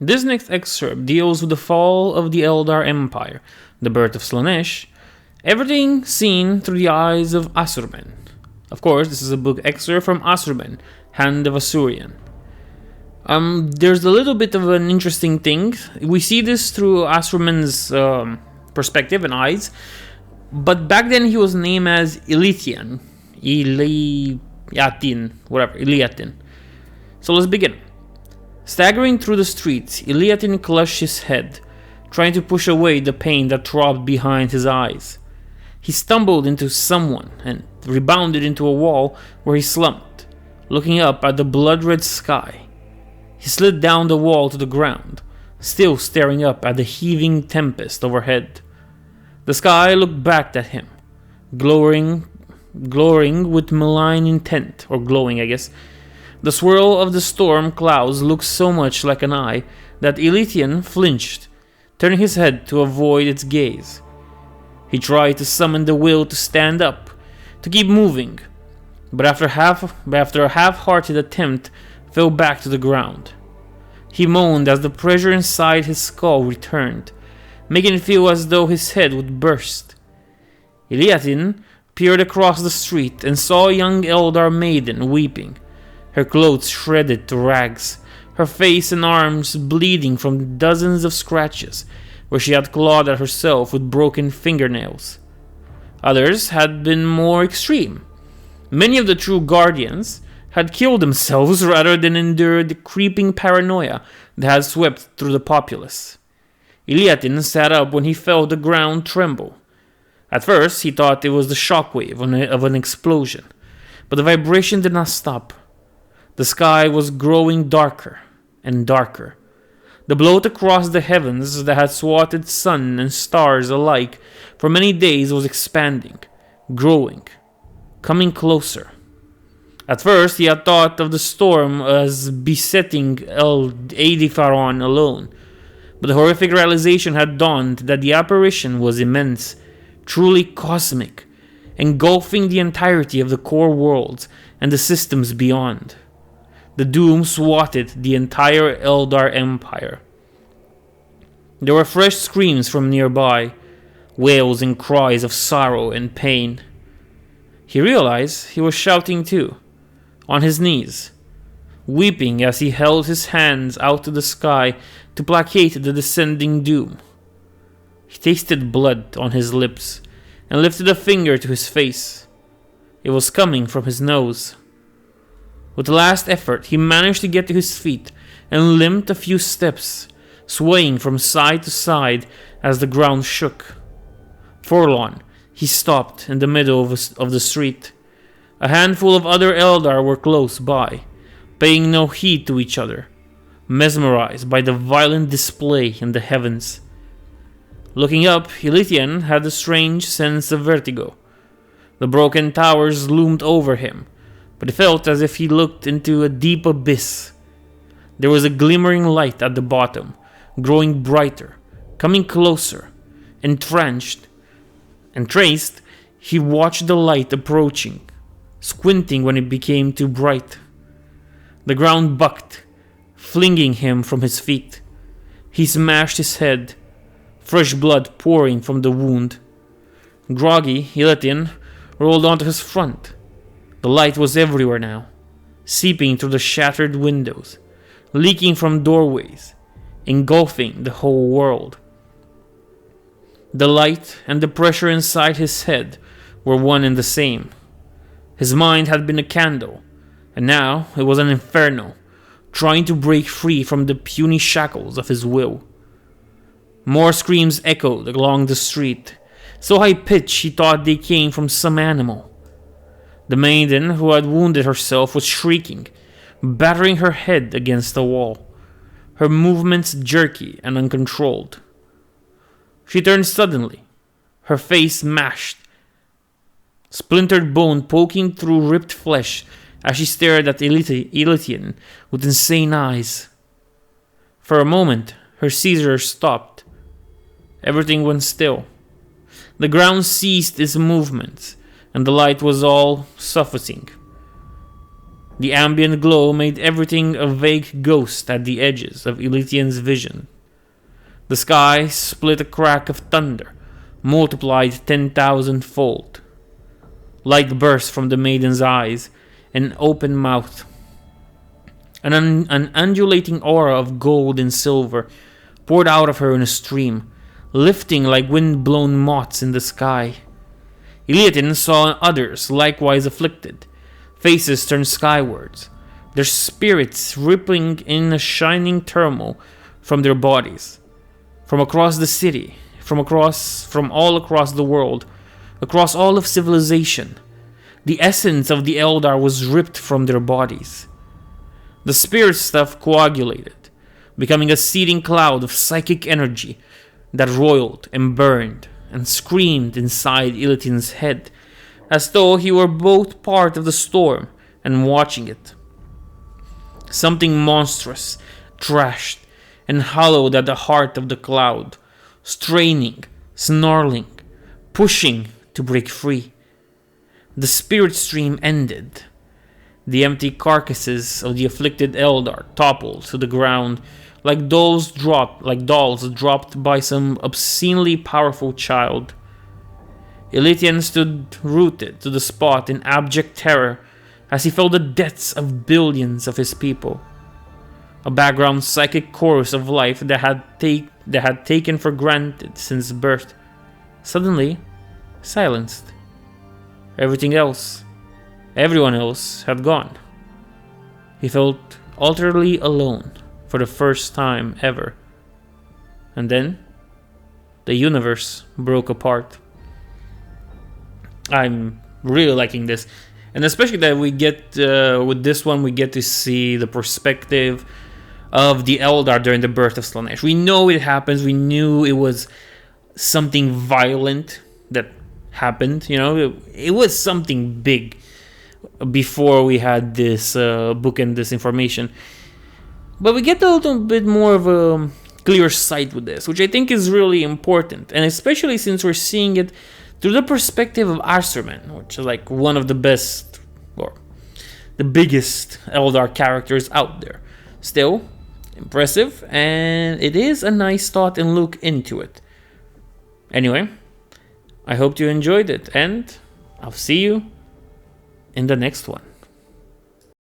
This next excerpt deals with the fall of the Eldar Empire, the birth of Slaanesh, everything seen through the eyes of Asurmen. Of course, this is a book excerpt from Asurmen, Hand of Asuryan. There's a little bit of an interesting thing. We see this through Asurmen's perspective and eyes, but back then he was named as Iliatin. So let's begin. Staggering through the streets, Iliatin clutched his head, trying to push away the pain that throbbed behind his eyes. He stumbled into someone and rebounded into a wall where he slumped, looking up at the blood-red sky. He slid down the wall to the ground, still staring up at the heaving tempest overhead. The sky looked back at him, glowing with malign intent, or glowing, I guess. The swirl of the storm clouds looked so much like an eye that Iliatin flinched, turning his head to avoid its gaze. He tried to summon the will to stand up, to keep moving, but after a half-hearted attempt, fell back to the ground. He moaned as the pressure inside his skull returned, making it feel as though his head would burst. Iliatin peered across the street and saw a young Eldar maiden weeping, her clothes shredded to rags, her face and arms bleeding from dozens of scratches where she had clawed at herself with broken fingernails. Others had been more extreme. Many of the true guardians had killed themselves rather than endure the creeping paranoia that had swept through the populace. Iliatin sat up when he felt the ground tremble. At first, he thought it was the shockwave of an explosion, but the vibration did not stop. The sky was growing darker and darker. The bloat across the heavens that had swathed sun and stars alike for many days was expanding, growing, coming closer. At first, he had thought of the storm as besetting El Adifaron alone, but the horrific realization had dawned that the apparition was immense, truly cosmic, engulfing the entirety of the core worlds and the systems beyond. The doom swatted the entire Eldar Empire. There were fresh screams from nearby, wails and cries of sorrow and pain. He realized he was shouting too, on his knees, weeping as he held his hands out to the sky to placate the descending doom. He tasted blood on his lips and lifted a finger to his face. It was coming from his nose. With the last effort, he managed to get to his feet and limped a few steps, swaying from side to side as the ground shook. Forlorn, he stopped in the middle of the street. A handful of other Eldar were close by, paying no heed to each other, mesmerized by the violent display in the heavens. Looking up, Iliatin had a strange sense of vertigo. The broken towers loomed over him, but it felt as if he looked into a deep abyss. There was a glimmering light at the bottom, growing brighter, coming closer. Entranced, he watched the light approaching, squinting when it became too bright. The ground bucked, flinging him from his feet. He smashed his head, fresh blood pouring from the wound. Groggy, Iliatin rolled onto his front. The light was everywhere now, seeping through the shattered windows, leaking from doorways, engulfing the whole world. The light and the pressure inside his head were one and the same. His mind had been a candle, and now it was an inferno, trying to break free from the puny shackles of his will. More screams echoed along the street, so high-pitched he thought they came from some animal. The maiden who had wounded herself was shrieking, battering her head against the wall, her movements jerky and uncontrolled. She turned suddenly, her face mashed, splintered bone poking through ripped flesh as she stared at Iliatin with insane eyes. For a moment, her seizures stopped. Everything went still. The ground ceased its movements, and the light was all suffocating. The ambient glow made everything a vague ghost at the edges of Ilithian's vision. The sky split a crack of thunder, multiplied 10,000-fold. Light burst from the maiden's eyes, an open mouth. An undulating aura of gold and silver poured out of her in a stream, lifting like wind-blown moths in the sky. Iliatin saw others likewise afflicted, faces turned skywards, their spirits rippling in a shining turmoil from their bodies. From across the city, from all across the world, across all of civilization, the essence of the Eldar was ripped from their bodies. The spirit stuff coagulated, becoming a seething cloud of psychic energy that roiled and burned and screamed inside Ilitin's head, as though he were both part of the storm and watching it. Something monstrous thrashed and hollowed at the heart of the cloud, straining, snarling, pushing to break free. The spirit stream ended. The empty carcasses of the afflicted Eldar toppled to the ground like dolls dropped by some obscenely powerful child. Ilithian stood rooted to the spot in abject terror as he felt the deaths of billions of his people. A background psychic chorus of life that had taken for granted since birth, suddenly silenced. Everyone else had gone. He felt utterly alone for the first time ever. And then, the universe broke apart. I'm really liking this. And especially that we get, with this one, we get to see the perspective of the Eldar during the birth of Slaanesh. We know it happens. We knew it was something violent that happened. It was something big before we had this book and this information. But we get a little bit more of a clear sight with this, which I think is really important. And especially since we're seeing it through the perspective of Asurmen, which is like one of the best, or the biggest Eldar characters out there. Still, impressive, and it is a nice thought and look into it. Anyway, I hope you enjoyed it, and I'll see you in the next one.